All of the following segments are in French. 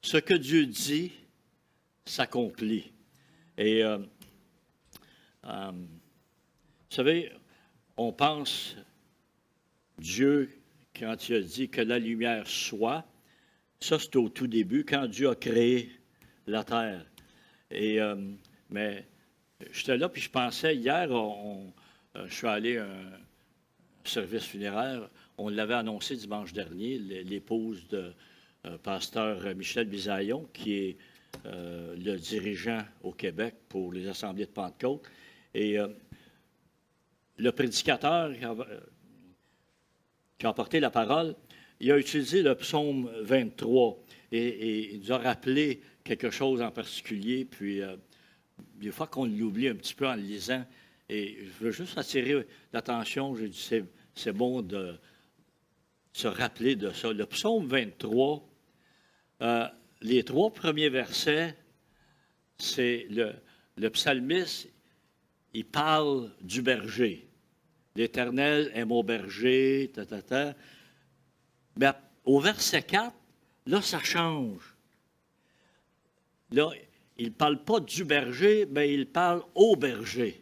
ce que Dieu dit s'accomplit. Et, vous savez, on pense Dieu, quand il a dit que la lumière soit, ça c'est au tout début, quand Dieu a créé la terre. Et, mais j'étais là, puis je pensais, hier, je suis allé à un service funéraire, on l'avait annoncé dimanche dernier, l'épouse de pasteur Michel Bisaillon, qui est le dirigeant au Québec pour les assemblées de Pentecôte. Et le prédicateur qui a porté la parole, il a utilisé le psaume 23 et il nous a rappelé quelque chose en particulier. Puis, des fois qu'on l'oublie un petit peu en le lisant, et je veux juste attirer l'attention, j'ai dit, c'est bon de se rappeler de ça. Le psaume 23, les 3 premiers versets, c'est le psalmiste, il parle du berger. L'Éternel est mon berger, Mais au verset 4, là, ça change. Là, il ne parle pas du berger, mais il parle au berger.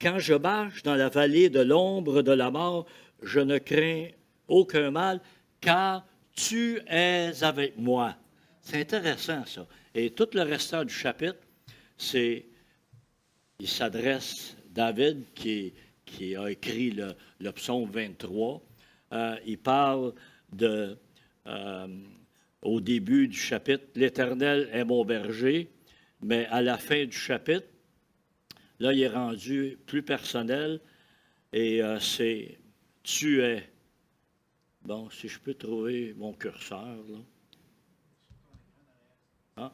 Quand je marche dans la vallée de l'ombre de la mort, je ne crains aucun mal, car tu es avec moi. C'est intéressant, ça. Et tout le restant du chapitre, il s'adresse, David, qui a écrit le psaume 23, il parle au début du chapitre, « L'Éternel est mon berger », mais à la fin du chapitre, là, il est rendu plus personnel et c'est « Tu es ». Bon, si je peux trouver mon curseur, là. Ah.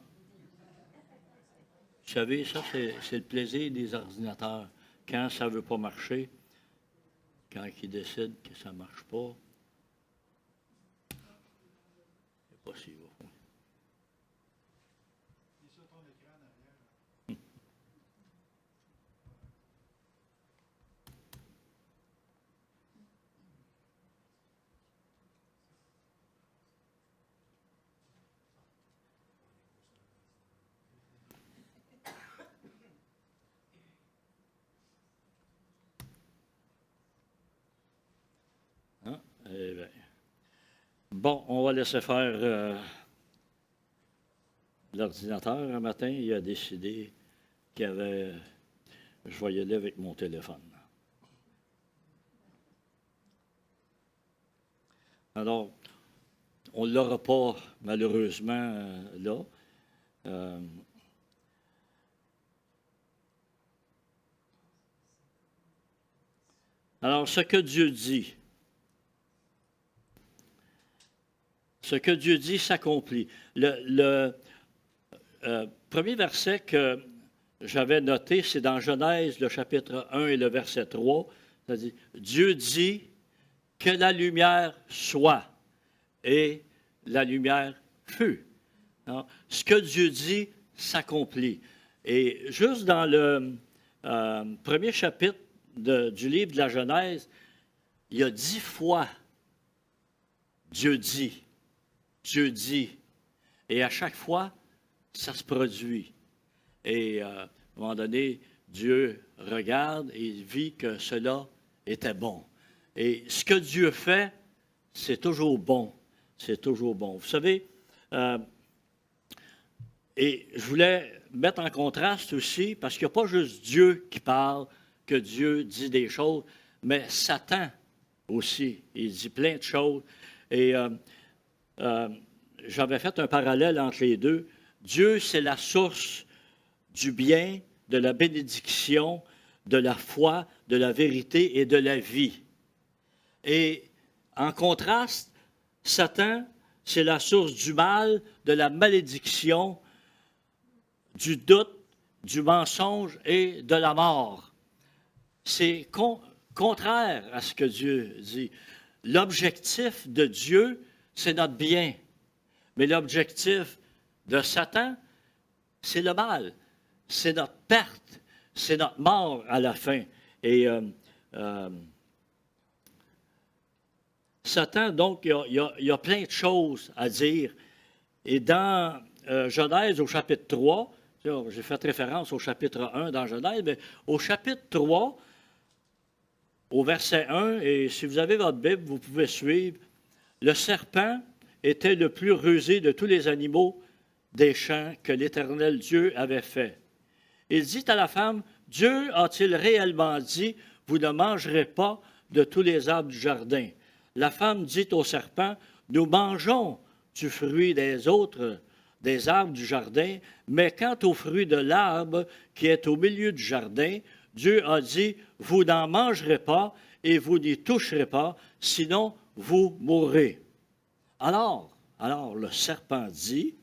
Vous savez, ça, c'est le plaisir des ordinateurs. Quand ça ne veut pas marcher, quand ils décident que ça ne marche pas, c'est pas si bon. Eh bien. Bon, on va laisser faire l'ordinateur un matin. Il a décidé qu'il y avait... Je vais y aller avec mon téléphone. Alors, on ne l'aura pas, malheureusement, là. Alors, ce que Dieu dit... Ce que Dieu dit s'accomplit. Le premier verset que j'avais noté, c'est dans Genèse, le chapitre 1 et le verset 3. Ça dit, Dieu dit que la lumière soit, et la lumière fut. Alors, ce que Dieu dit s'accomplit. Et juste dans le premier chapitre du livre de la Genèse, il y a 10 fois Dieu dit. Dieu dit. Et à chaque fois, ça se produit. Et à un moment donné, Dieu regarde et il vit que cela était bon. Et ce que Dieu fait, c'est toujours bon. C'est toujours bon. Vous savez, et je voulais mettre en contraste aussi, parce qu'il n'y a pas juste Dieu qui parle, que Dieu dit des choses, mais Satan aussi, il dit plein de choses. Et j'avais fait un parallèle entre les deux. Dieu, c'est la source du bien, de la bénédiction, de la foi, de la vérité et de la vie. Et en contraste, Satan, c'est la source du mal, de la malédiction, du doute, du mensonge et de la mort. C'est contraire à ce que Dieu dit. L'objectif de Dieu, c'est notre bien. Mais l'objectif de Satan, c'est le mal. C'est notre perte. C'est notre mort à la fin. Et Satan, donc, il y a plein de choses à dire. Et dans Genèse, au chapitre 3, j'ai fait référence au chapitre 1 dans Genèse, mais au chapitre 3, au verset 1, et si vous avez votre Bible, vous pouvez suivre, le serpent était le plus rusé de tous les animaux des champs que l'Éternel Dieu avait fait. Il dit à la femme, Dieu a-t-il réellement dit, vous ne mangerez pas de tous les arbres du jardin? La femme dit au serpent, nous mangeons du fruit des autres, des arbres du jardin, mais quant au fruit de l'arbre qui est au milieu du jardin, Dieu a dit, vous n'en mangerez pas et vous n'y toucherez pas, sinon vous mourrez. Alors le serpent dit,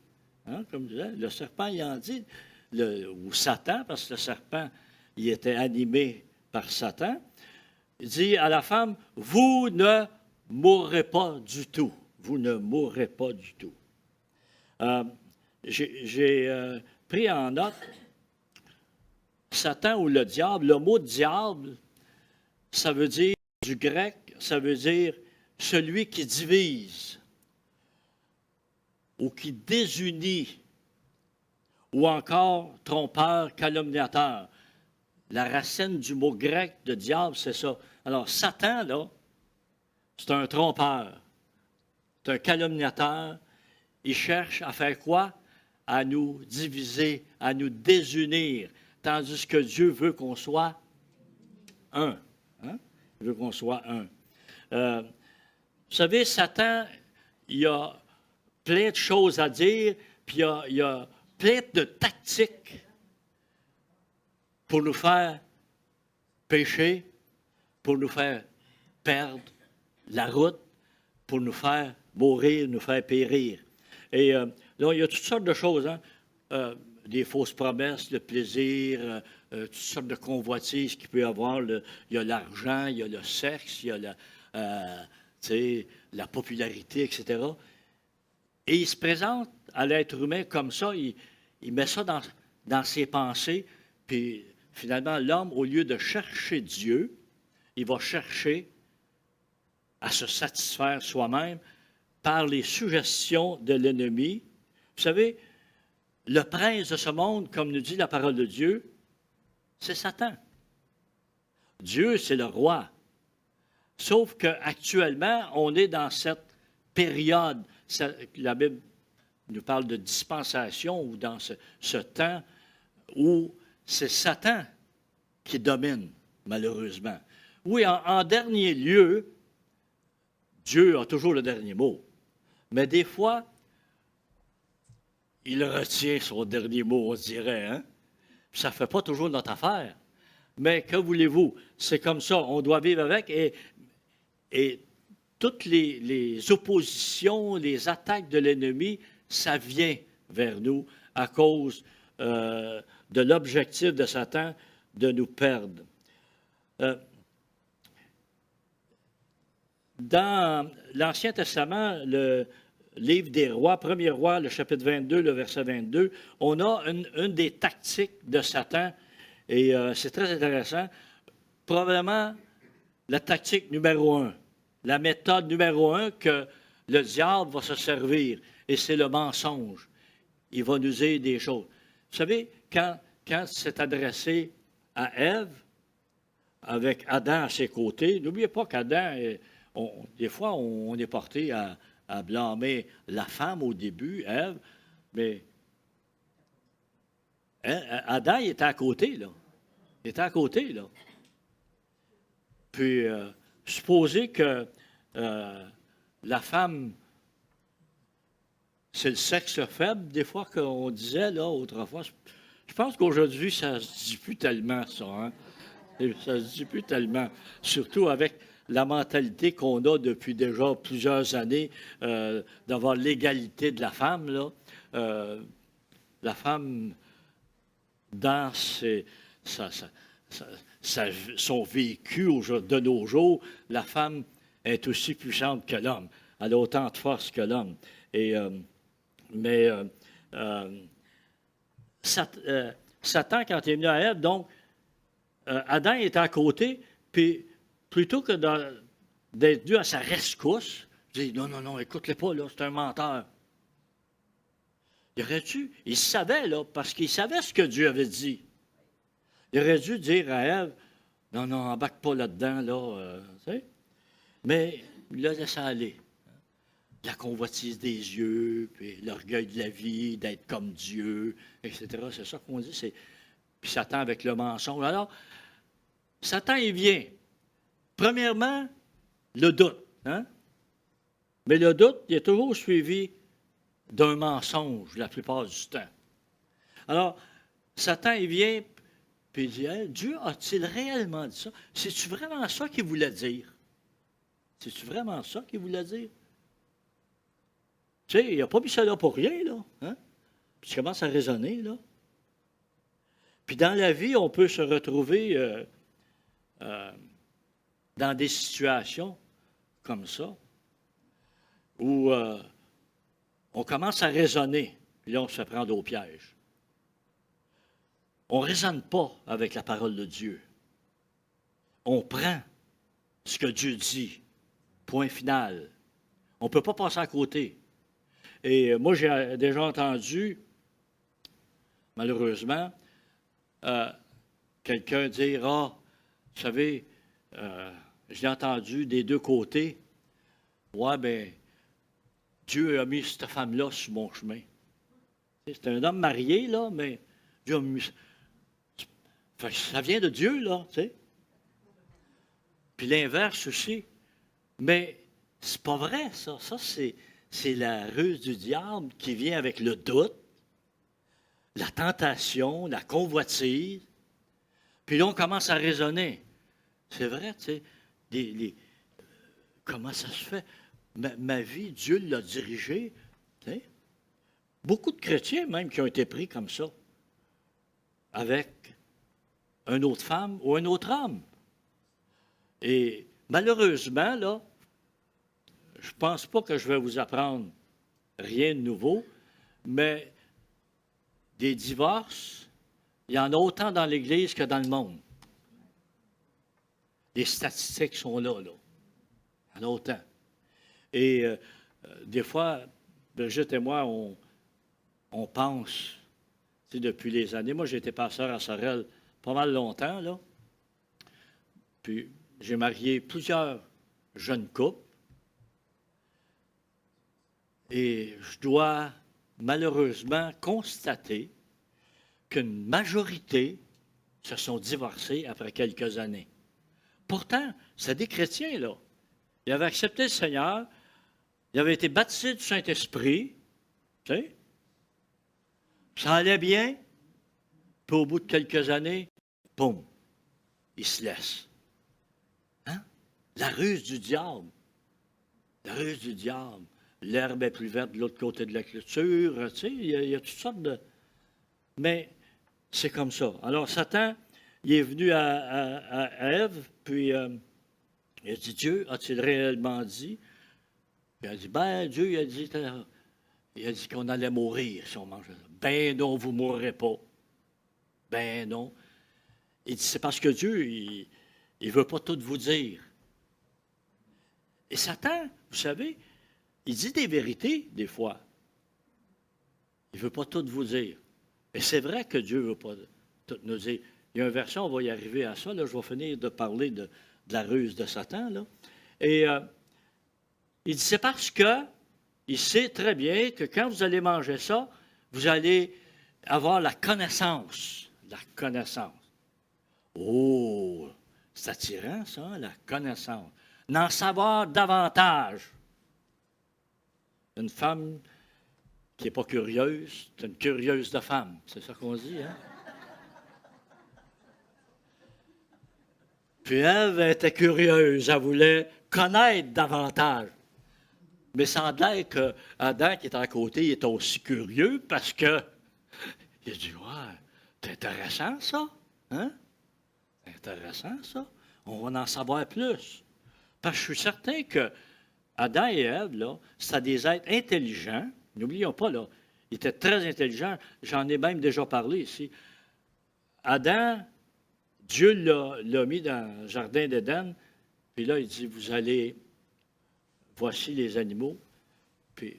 comme je disais, le serpent il en dit, ou Satan, parce que le serpent, il était animé par Satan, il dit à la femme, vous ne mourrez pas du tout. Vous ne mourrez pas du tout. J'ai pris en note Satan ou le diable. Le mot diable, ça veut dire, du grec, ça veut dire celui qui divise ou qui désunit ou encore trompeur, calomniateur. La racine du mot grec de diable, c'est ça. Alors, Satan, là, c'est un trompeur, c'est un calomniateur. Il cherche à faire quoi? À nous diviser, à nous désunir, tandis que Dieu veut qu'on soit un. Hein? Il veut qu'on soit un. Vous savez, Satan, il y a plein de choses à dire, puis il y a plein de tactiques pour nous faire pécher, pour nous faire perdre la route, pour nous faire mourir, nous faire périr. Et donc, il y a toutes sortes de choses, des fausses promesses, le plaisir, toutes sortes de convoitises qu'il peut y avoir. Il y a l'argent, il y a le sexe, il y a la popularité, etc. Et il se présente à l'être humain comme ça, il met ça dans ses pensées, puis finalement, l'homme, au lieu de chercher Dieu, il va chercher à se satisfaire soi-même par les suggestions de l'ennemi. Vous savez, le prince de ce monde, comme nous dit la parole de Dieu, c'est Satan. Dieu, c'est le roi. Sauf qu'actuellement, on est dans cette période, la Bible nous parle de dispensation, ou dans ce temps où c'est Satan qui domine, malheureusement. Oui, en dernier lieu, Dieu a toujours le dernier mot. Mais des fois, il retient son dernier mot, on dirait. Hein? Ça ne fait pas toujours notre affaire. Mais que voulez-vous? C'est comme ça, on doit vivre avec. Et toutes les oppositions, les attaques de l'ennemi, ça vient vers nous à cause de l'objectif de Satan de nous perdre. Dans l'Ancien Testament, le livre des rois, premier roi, le chapitre 22, le verset 22, on a une des tactiques de Satan, et c'est très intéressant. Probablement la tactique numéro 1, la méthode numéro 1 que le diable va se servir, et c'est le mensonge. Il va nous dire des choses. Vous savez, quand c'est adressé à Ève, avec Adam à ses côtés, n'oubliez pas qu'Adam, des fois, on est porté à blâmer la femme au début, Ève, mais Adam, il était à côté, là. Il était à côté, là. Puis, supposez que la femme, c'est le sexe faible, des fois qu'on disait, là, autrefois. Je pense qu'aujourd'hui, ça ne se dit plus tellement, ça. Hein? Ça ne se dit plus tellement. Surtout avec la mentalité qu'on a depuis déjà plusieurs années d'avoir l'égalité de la femme. Là. La femme, dans son vécu de nos jours, la femme est aussi puissante que l'homme. Elle a autant de force que l'homme. Mais Satan, quand il est venu à Ève, donc, Adam était à côté, puis plutôt que d'être venu à sa rescousse, dit, non, non, non, écoute-le pas, là, c'est un menteur. Il aurait dû, il savait, là, parce qu'il savait ce que Dieu avait dit. Il aurait dû dire à Ève, non, non, embarque pas là-dedans, là, tu sais. Mais il l'a laissé aller. La convoitise des yeux, puis l'orgueil de la vie, d'être comme Dieu, etc. C'est ça qu'on dit. Puis Satan avec le mensonge. Alors, Satan, il vient. Premièrement, le doute. Hein? Mais le doute, il est toujours suivi d'un mensonge la plupart du temps. Alors, Satan, il vient, puis il dit, hey, Dieu a-t-il réellement dit ça? C'est-tu vraiment ça qu'il voulait dire? C'est-tu vraiment ça qu'il voulait dire? Tu sais, il n'a pas mis ça là pour rien, là. Hein? Puis tu commences à raisonner, là. Puis dans la vie, on peut se retrouver dans des situations comme ça, où on commence à raisonner, puis là, on se fait prendre au piège. On ne raisonne pas avec la parole de Dieu. On prend ce que Dieu dit. Point final. On ne peut pas passer à côté. Et moi, j'ai déjà entendu, malheureusement, quelqu'un dire, ah, vous savez, je l'ai entendu des deux côtés. Ouais, bien, Dieu a mis cette femme-là sur mon chemin. C'est un homme marié, là, mais Dieu a mis. Ça vient de Dieu, là, tu sais. Puis l'inverse aussi. Mais c'est pas vrai, ça. Ça, c'est la ruse du diable qui vient avec le doute, la tentation, la convoitise. Puis là, on commence à raisonner. C'est vrai, tu sais, comment ça se fait? Ma vie, Dieu l'a dirigée. Tu sais. Beaucoup de chrétiens, même, qui ont été pris comme ça, avec une autre femme ou un autre homme. Et malheureusement, là, je ne pense pas que je vais vous apprendre rien de nouveau, mais des divorces, il y en a autant dans l'Église que dans le monde. Les statistiques sont là, là. Il y en a autant. Et des fois, Brigitte et moi, on pense, tu sais, depuis les années. Moi, j'ai été pasteur à Sorel pas mal longtemps, là. Puis, j'ai marié plusieurs jeunes couples. Et je dois malheureusement constater qu'une majorité se sont divorcés après quelques années. Pourtant, c'est des chrétiens, là. Ils avaient accepté le Seigneur, ils avaient été baptisés du Saint-Esprit, tu sais. Ça allait bien, puis au bout de quelques années, boum, ils se laissent. Hein? La ruse du diable. La ruse du diable. L'herbe est plus verte de l'autre côté de la clôture, tu sais, il y a toutes sortes de... Mais c'est comme ça. Alors, Satan, il est venu à Ève, puis il a dit, Dieu a-t-il réellement dit? Puis il a dit, ben, Dieu, il a dit qu'on allait mourir si on mangeait ça. Ben non, vous ne mourrez pas. Ben non. Il dit, c'est parce que Dieu, il ne veut pas tout vous dire. Et Satan, vous savez, il dit des vérités, des fois. Il ne veut pas tout vous dire. Et c'est vrai que Dieu ne veut pas tout nous dire. Il y a une version, on va y arriver à ça. Là, je vais finir de parler de la ruse de Satan. Là. Et il dit, c'est parce que il sait très bien que quand vous allez manger ça, vous allez avoir la connaissance. La connaissance. Oh, c'est attirant, ça, la connaissance. D'en savoir davantage. Une femme qui n'est pas curieuse, c'est une curieuse de femme. C'est ça qu'on dit, hein? Puis Ève était curieuse, elle voulait connaître davantage. Mais ça a l'air qu'Adam, qui était à côté, il était aussi curieux parce que il a dit, ouais, c'est intéressant ça, hein? C'est intéressant ça. On va en savoir plus. Parce que je suis certain que Adam et Ève, là, c'était des êtres intelligents. N'oublions pas, là, ils étaient très intelligents. J'en ai même déjà parlé ici. Adam, Dieu l'a mis dans le jardin d'Éden, puis là, il dit, vous allez voici les animaux. Puis,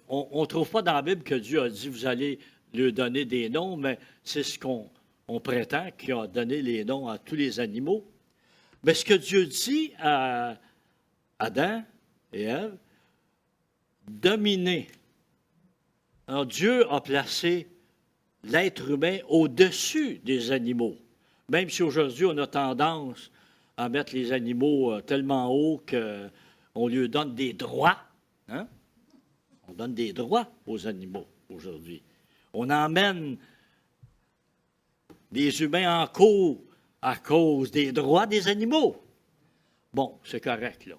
on ne trouve pas dans la Bible que Dieu a dit, vous allez leur donner des noms, mais c'est ce qu'on prétend qu'il a donné les noms à tous les animaux. Mais ce que Dieu dit à Adam et Ève, dominer. Alors Dieu a placé l'être humain au-dessus des animaux. Même si aujourd'hui on a tendance à mettre les animaux tellement haut qu'on lui donne des droits. Hein? On donne des droits aux animaux aujourd'hui. On emmène des humains en cours à cause des droits des animaux. Bon, c'est correct, là.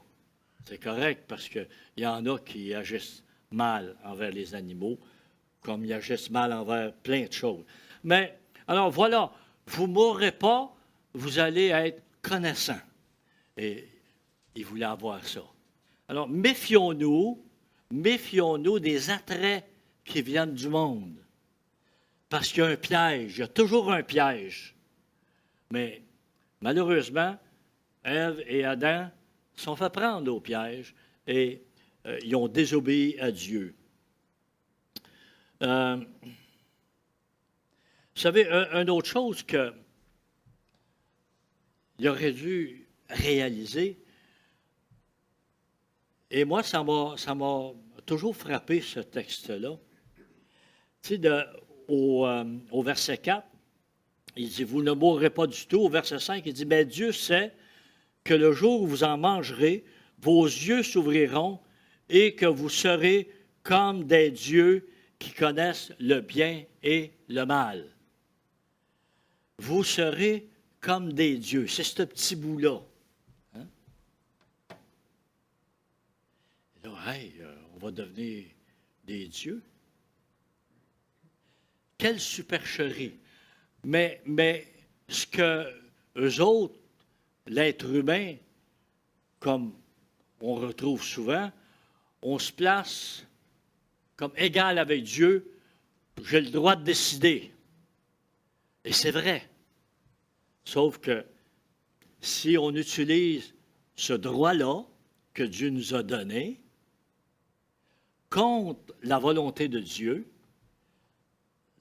C'est correct parce qu'il y en a qui agissent mal envers les animaux, comme ils agissent mal envers plein de choses. Mais, alors voilà, vous ne mourrez pas, vous allez être connaissants. Et il voulait avoir ça. Alors, méfions-nous des attraits qui viennent du monde. Parce qu'il y a un piège, il y a toujours un piège. Mais malheureusement, Ève et Adam sont fait prendre au piège et ils ont désobéi à Dieu. Vous savez, une autre chose qu'il aurait dû réaliser, et moi, ça m'a toujours frappé, ce texte-là. Tu sais, au verset 4, il dit, vous ne mourrez pas du tout. Au verset 5, il dit, mais Dieu sait que le jour où vous en mangerez, vos yeux s'ouvriront et que vous serez comme des dieux qui connaissent le bien et le mal. Vous serez comme des dieux. C'est ce petit bout-là. Hein? Et là, hey, on va devenir des dieux. Quelle supercherie! Mais ce que eux autres, l'être humain, comme on retrouve souvent, on se place comme égal avec Dieu. J'ai le droit de décider. Et c'est vrai. Sauf que si on utilise ce droit-là que Dieu nous a donné contre la volonté de Dieu,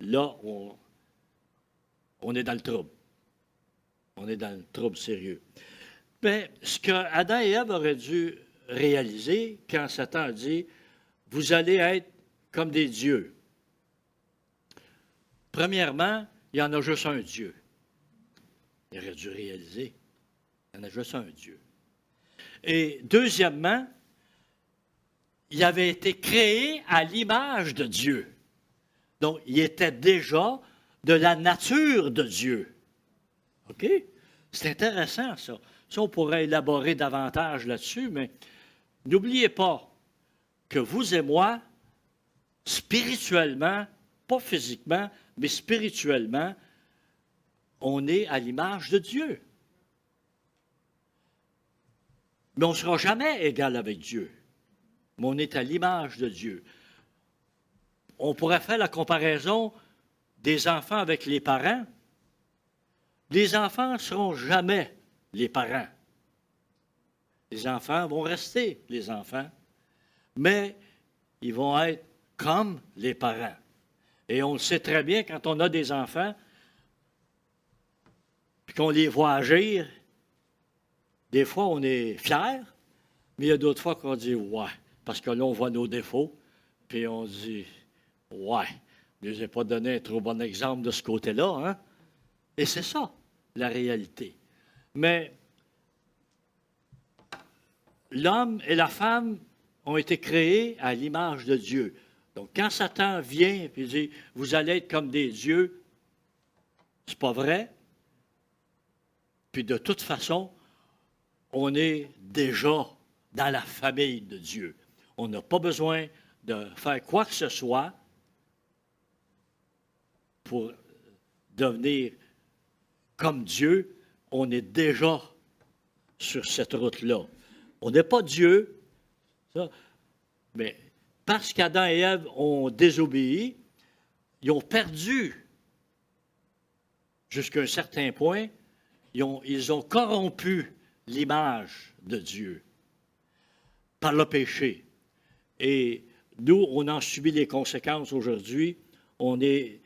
là, on est dans le trouble. On est dans le trouble sérieux. Mais ce que Adam et Ève auraient dû réaliser quand Satan a dit « Vous allez être comme des dieux ». Premièrement, il y en a juste un Dieu. Il aurait dû réaliser il y en a juste un Dieu. Et deuxièmement, il avait été créé à l'image de Dieu. Donc, il était déjà de la nature de Dieu. OK? C'est intéressant, ça. Ça, on pourrait élaborer davantage là-dessus, mais n'oubliez pas que vous et moi, spirituellement, pas physiquement, mais spirituellement, on est à l'image de Dieu. Mais on ne sera jamais égal avec Dieu. Mais on est à l'image de Dieu. On pourrait faire la comparaison des enfants avec les parents. Les enfants ne seront jamais les parents. Les enfants vont rester les enfants, mais ils vont être comme les parents. Et on le sait très bien quand on a des enfants, puis qu'on les voit agir, des fois on est fiers, mais il y a d'autres fois qu'on dit « ouais », parce que là on voit nos défauts, puis on dit « ouais ». Je ne vous ai pas donné un trop bon exemple de ce côté-là, hein? Et c'est ça, la réalité. Mais l'homme et la femme ont été créés à l'image de Dieu. Donc, quand Satan vient et dit « Vous allez être comme des dieux », c'est pas vrai. Puis de toute façon, on est déjà dans la famille de Dieu. On n'a pas besoin de faire quoi que ce soit pour devenir comme Dieu. On est déjà sur cette route-là. On n'est pas Dieu, ça, mais parce qu'Adam et Ève ont désobéi, ils ont perdu, jusqu'à un certain point, ils ont corrompu l'image de Dieu. par le péché. Et nous, on en subit les conséquences aujourd'hui. On est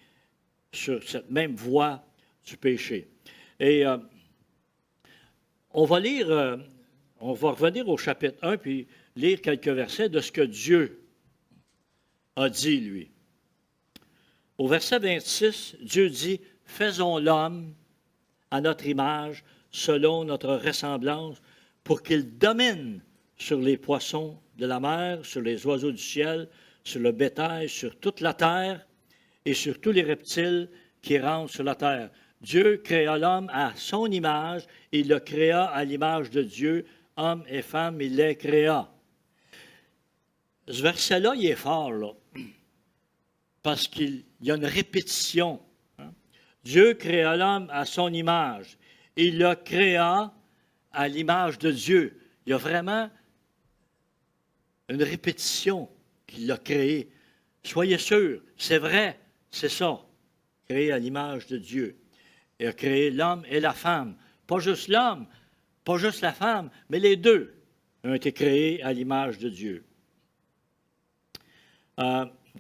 sur cette même voie du péché. Et on va revenir au chapitre 1, puis lire quelques versets de ce que Dieu a dit, lui. Au verset 26, Dieu dit, « Faisons l'homme à notre image, selon notre ressemblance, pour qu'il domine sur les poissons de la mer, sur les oiseaux du ciel, sur le bétail, sur toute la terre et sur tous les reptiles qui rampent sur la terre. » Dieu créa l'homme à son image, il le créa à l'image de Dieu, homme et femme, il les créa. Ce verset-là, il est fort, là, parce qu'il y a une répétition. Hein? Dieu créa l'homme à son image, il le créa à l'image de Dieu. Il y a vraiment une répétition qu'il l'a créé. Soyez sûrs, c'est vrai, c'est ça, créé à l'image de Dieu. Il a créé l'homme et la femme. Pas juste l'homme, pas juste la femme, mais les deux ont été créés à l'image de Dieu.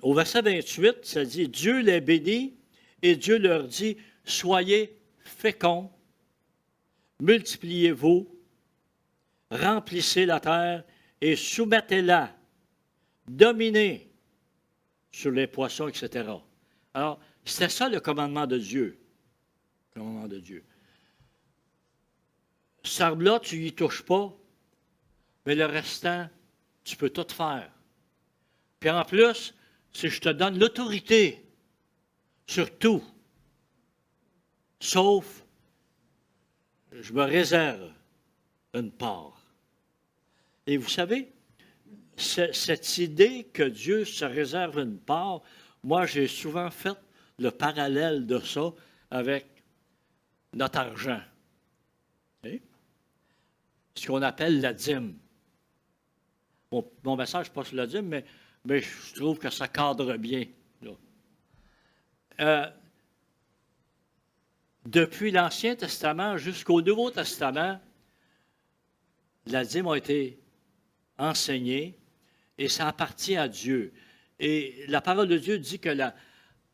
Au verset 28, ça dit « Dieu les bénit et Dieu leur dit « Soyez féconds, multipliez-vous, remplissez la terre et soumettez-la, dominez sur les poissons, etc. » Alors, c'était ça le commandement de Dieu. Le commandement de Dieu. Cet arbre-là, tu n'y touches pas, mais le restant, tu peux tout faire. Puis en plus, si je te donne l'autorité sur tout, sauf, je me réserve une part. Et vous savez, cette idée que Dieu se réserve une part, moi, j'ai souvent fait le parallèle de ça avec notre argent. Okay? Ce qu'on appelle la dîme. Mon message n'est pas sur la dîme, mais je trouve que ça cadre bien. Depuis l'Ancien Testament jusqu'au Nouveau Testament, la dîme a été enseignée et ça appartient à Dieu. Et la parole de Dieu dit que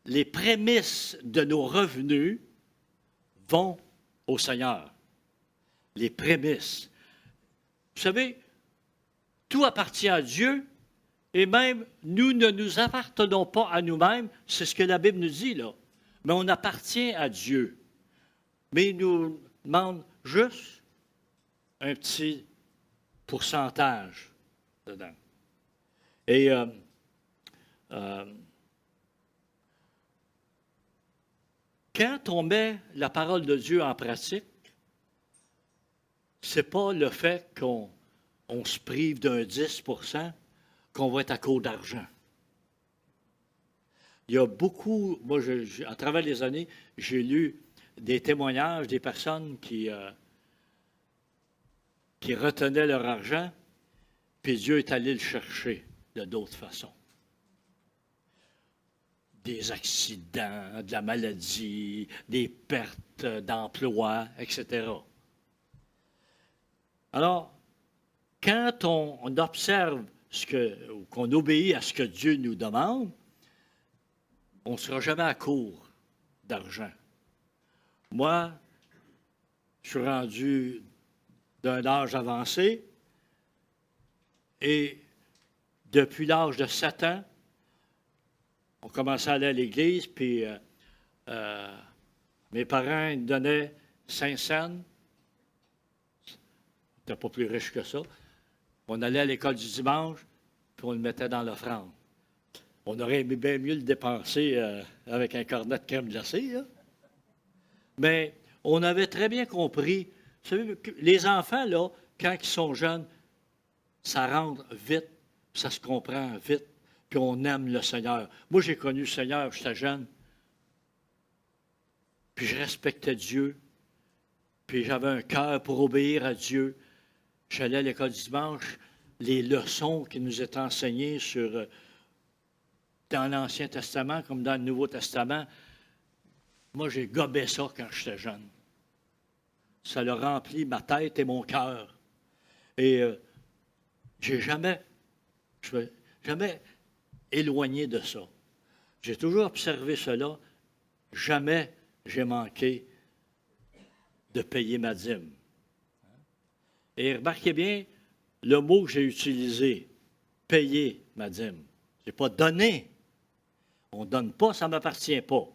les prémices de nos revenus vont au Seigneur. Les prémices. Vous savez, tout appartient à Dieu et même nous ne nous appartenons pas à nous-mêmes. C'est ce que la Bible nous dit là. Mais on appartient à Dieu. Mais il nous demande juste un petit pourcentage dedans. Et quand on met la parole de Dieu en pratique, ce n'est pas le fait qu'on se prive d'un 10% qu'on va être à court d'argent. Il y a beaucoup, moi, à travers les années, j'ai lu des témoignages des personnes qui retenaient leur argent, puis Dieu est allé le chercher de d'autres façons. Des accidents, de la maladie, des pertes d'emploi, etc. Alors, quand on observe qu'on obéit à ce que Dieu nous demande, on ne sera jamais à court d'argent. Moi, je suis rendu d'un âge avancé et depuis l'âge de 7 ans, on commençait à aller à l'église, puis mes parents me donnaient 5 cents. On n'était pas plus riche que ça. On allait à l'école du dimanche, puis on le mettait dans l'offrande. On aurait aimé bien mieux le dépenser avec un cornet de crème glacée. Là. Mais on avait très bien compris. Vous savez, les enfants, là, quand ils sont jeunes, ça rentre vite, ça se comprend vite, puis on aime le Seigneur. Moi, j'ai connu le Seigneur, j'étais jeune, puis je respectais Dieu, puis j'avais un cœur pour obéir à Dieu. J'allais à l'école du dimanche, les leçons qui nous étaient enseignées dans l'Ancien Testament comme dans le Nouveau Testament, moi, j'ai gobé ça quand j'étais jeune. Ça a rempli ma tête et mon cœur. Et J'ai jamais, je me- jamais éloigné de ça. J'ai toujours observé cela. Jamais j'ai manqué de payer ma dîme. Et remarquez bien le mot que j'ai utilisé, payer ma dîme. Je n'ai pas donné. On ne donne pas, ça ne m'appartient pas.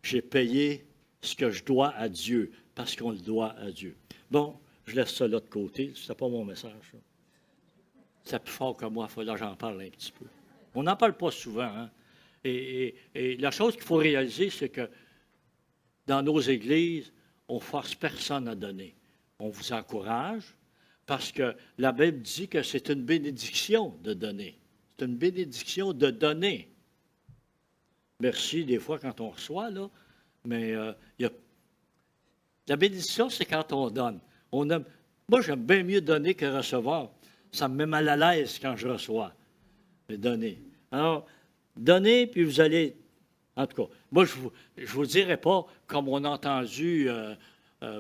J'ai payé ce que je dois à Dieu, parce qu'on le doit à Dieu. Bon, je laisse ça là de côté. Ce n'est pas mon message. Ça. C'est plus fort que moi, il faut que j'en parle un petit peu. On n'en parle pas souvent. Hein? Et la chose qu'il faut réaliser, c'est que dans nos églises, on ne force personne à donner. On vous encourage parce que la Bible dit que c'est une bénédiction de donner. C'est une bénédiction de donner. Merci des fois quand on reçoit, là, mais la bénédiction, c'est quand on donne. Moi, j'aime bien mieux donner que recevoir. Ça me met mal à l'aise quand je reçois. Mais donner. Alors, donnez, puis vous allez. En tout cas, moi, je ne vous dirai pas, comme on a entendu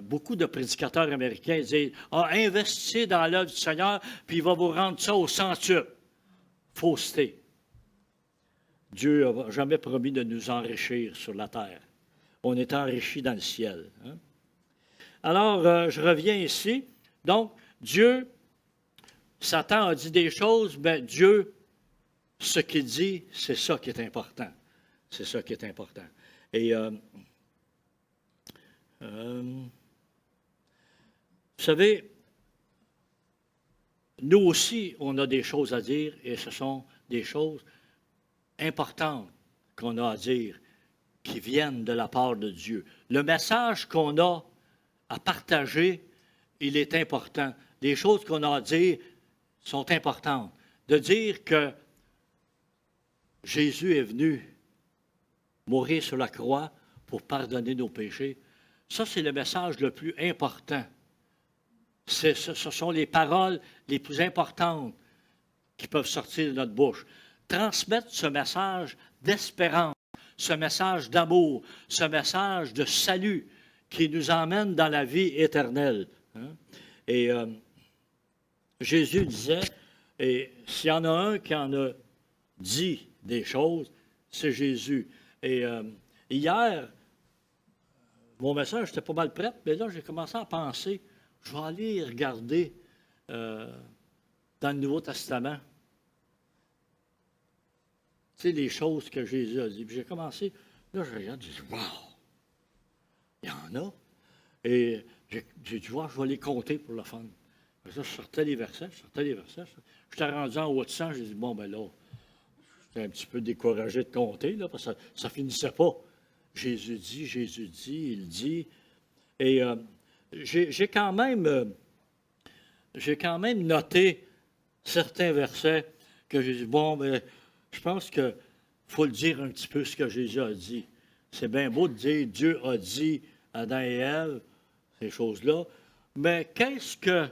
beaucoup de prédicateurs américains dire investissez dans l'œuvre du Seigneur, puis il va vous rendre ça au centuple. Fausseté. Dieu n'a jamais promis de nous enrichir sur la terre. On est enrichi dans le ciel. Hein? Alors, je reviens ici. Donc, Dieu, Satan a dit des choses, mais Dieu, ce qu'il dit, c'est ça qui est important. C'est ça qui est important. Et vous savez, nous aussi, on a des choses à dire et ce sont des choses importantes qu'on a à dire qui viennent de la part de Dieu. Le message qu'on a à partager, il est important. Les choses qu'on a à dire sont importantes. De dire que Jésus est venu mourir sur la croix pour pardonner nos péchés, ça, c'est le message le plus important. Ce sont les paroles les plus importantes qui peuvent sortir de notre bouche. Transmettre ce message d'espérance, ce message d'amour, ce message de salut qui nous emmène dans la vie éternelle. Hein? Et Jésus disait, et s'il y en a un qui en a dit des choses, c'est Jésus. Et hier, mon message était pas mal prêt, mais là, j'ai commencé à penser, je vais aller regarder dans le Nouveau Testament, tu sais, les choses que Jésus a dit. Puis j'ai commencé, là, je regarde, je dis, wow, il y en a. Et j'ai dû voir, je vais les compter pour le fun. Puis ça, je sortais les versets. J'étais rendu en haut de 100, j'ai dit, bon, ben là, j'étais un petit peu découragé de compter, là, parce que ça ne finissait pas. Jésus dit, il dit. Et j'ai quand même noté certains versets que j'ai dit, bon, ben, je pense qu'il faut le dire un petit peu ce que Jésus a dit. C'est bien beau de dire Dieu a dit à Adam et Ève, ces choses-là, mais qu'est-ce que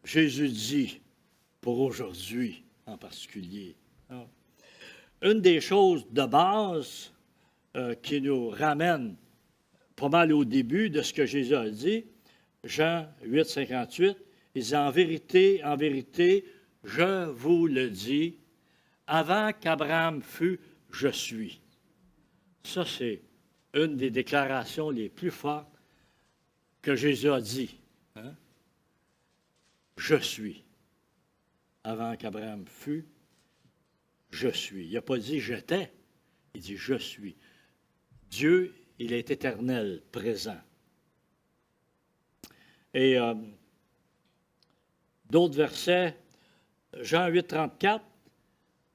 Jésus dit pour aujourd'hui en particulier? Alors, une des choses de base qui nous ramène pas mal au début de ce que Jésus a dit, Jean 8, 58, il dit, en vérité, je vous le dis, avant qu'Abraham fût, je suis. Ça, c'est une des déclarations les plus fortes que Jésus a dit. Hein? Je suis. Avant qu'Abraham fût, je suis. Il n'a pas dit j'étais, il dit je suis. Dieu, il est éternel, présent. Et d'autres versets, Jean 8, 34,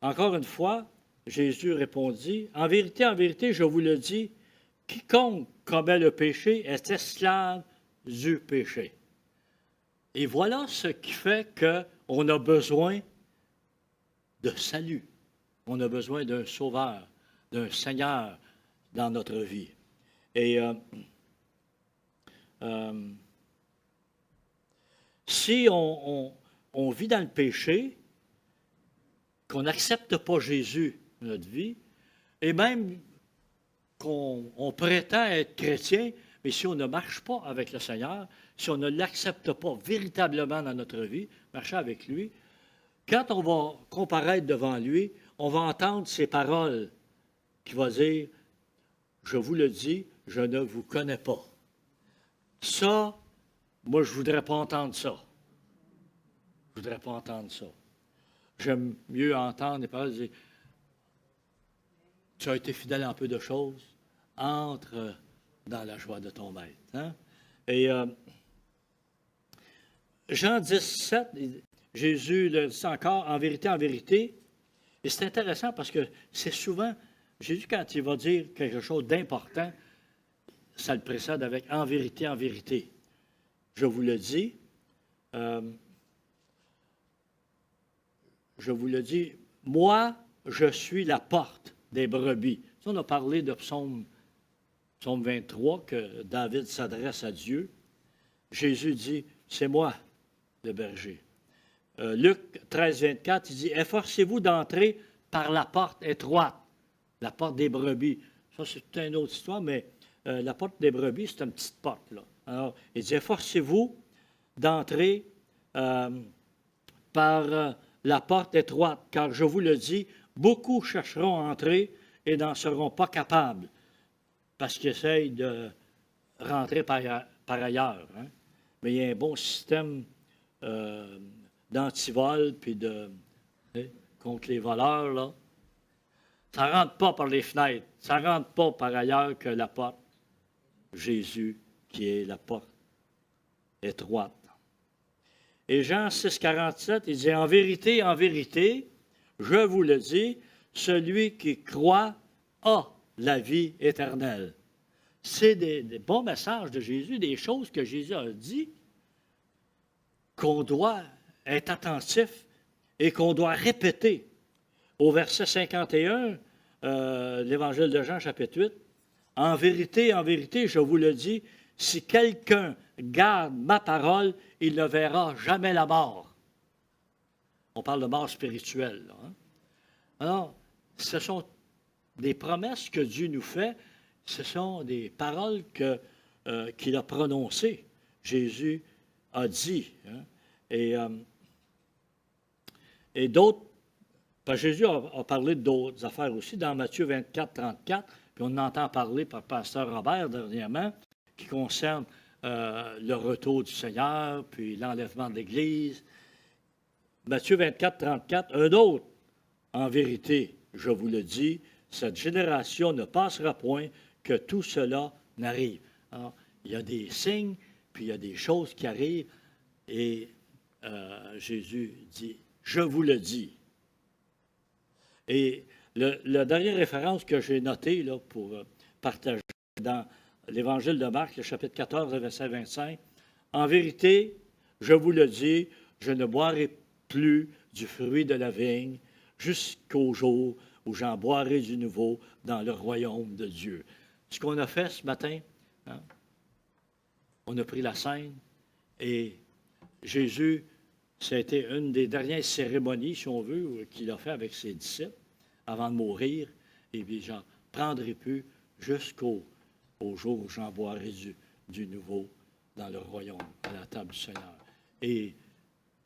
encore une fois, Jésus répondit, en vérité, je vous le dis, quiconque commet le péché est esclave du péché. Et voilà ce qui fait qu'on a besoin de salut. On a besoin d'un sauveur, d'un Seigneur dans notre vie. Et si on vit dans le péché, qu'on n'accepte pas Jésus dans notre vie, et même qu'on prétend être chrétien, mais si on ne marche pas avec le Seigneur, si on ne l'accepte pas véritablement dans notre vie, marcher avec lui, quand on va comparaître devant lui, on va entendre ces paroles qui vont dire, je vous le dis, je ne vous connais pas. Ça, moi, je ne voudrais pas entendre ça. Je ne voudrais pas entendre ça. J'aime mieux entendre les paroles dire, tu as été fidèle en peu de choses, entre dans la joie de ton maître. Hein? Et Jean 17, Jésus le dit encore, en vérité, et c'est intéressant parce que c'est souvent, Jésus, quand il va dire quelque chose d'important, ça le précède avec en vérité. Je vous le dis, moi, je suis la porte des brebis. Ça, on a parlé de psaume 23, que David s'adresse à Dieu. Jésus dit, c'est moi, le berger. Luc 13, 24, il dit, efforcez-vous d'entrer par la porte étroite, la porte des brebis. Ça, c'est toute une autre histoire, mais la porte des brebis, c'est une petite porte, là. Alors, il dit, efforcez-vous d'entrer par la porte étroite, car je vous le dis, beaucoup chercheront à entrer et n'en seront pas capables, parce qu'ils essayent de rentrer par ailleurs. Hein? Mais il y a un bon système d'antivol, puis contre les voleurs, là. Ça ne rentre pas par les fenêtres, ça ne rentre pas par ailleurs que la porte. Jésus, qui est la porte étroite. Et Jean 6, 47, il dit, en vérité, je vous le dis, celui qui croit a la vie éternelle. C'est des bons messages de Jésus, des choses que Jésus a dit, qu'on doit être attentif et qu'on doit répéter. Au verset 51, l'Évangile de Jean, chapitre 8, en vérité, je vous le dis, si quelqu'un garde ma parole, il ne verra jamais la mort. On parle de mort spirituelle. Là, hein? Alors, ce sont des promesses que Dieu nous fait, ce sont des paroles qu'il a prononcées. Jésus a dit. Hein? Et d'autres, parce que Jésus a parlé d'autres affaires aussi, dans Matthieu 24, 34, puis on entend parler par Pasteur Robert dernièrement, qui concerne le retour du Seigneur, puis l'enlèvement de l'Église. Matthieu 24, 34, un autre, en vérité, je vous le dis, cette génération ne passera point que tout cela n'arrive. Alors, il y a des signes, puis il y a des choses qui arrivent, et Jésus dit, je vous le dis. Et la dernière référence que j'ai notée là, pour partager dans l'Évangile de Marc, le chapitre 14, verset 25, en vérité, je vous le dis, je ne boirai plus du fruit de la vigne jusqu'au jour où j'en boirai du nouveau dans le royaume de Dieu. Ce qu'on a fait ce matin, hein, on a pris la scène et Jésus, ça a été une des dernières cérémonies, si on veut, qu'il a fait avec ses disciples avant de mourir. Et puis, j'en prendrai plus jusqu'au jour où j'en boirai du nouveau dans le royaume, à la table du Seigneur. Et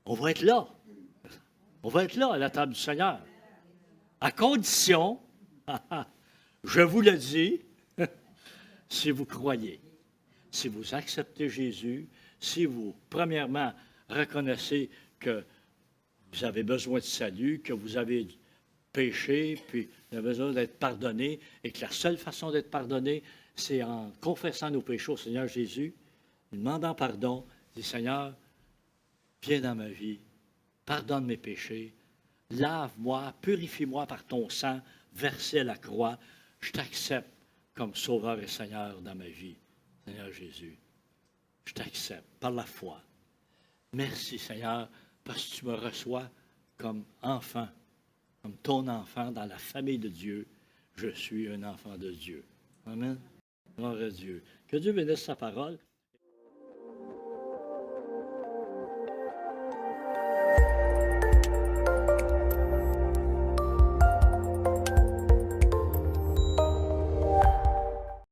on va être là. On va être là, à la table du Seigneur. À condition, je vous le dis, si vous croyez, si vous acceptez Jésus, si vous, premièrement, reconnaissez que vous avez besoin de salut, que vous avez péché, puis vous avez besoin d'être pardonné, et que la seule façon d'être pardonné, c'est en confessant nos péchés au Seigneur Jésus, en demandant pardon, dit Seigneur, viens dans ma vie, pardonne mes péchés, lave-moi, purifie-moi par ton sang versé à la croix, je t'accepte comme Sauveur et Seigneur dans ma vie, Seigneur Jésus. Je t'accepte par la foi. Merci, Seigneur, parce que tu me reçois comme enfant, comme ton enfant dans la famille de Dieu. Je suis un enfant de Dieu. Amen. Gloire à Dieu. Que Dieu bénisse sa parole.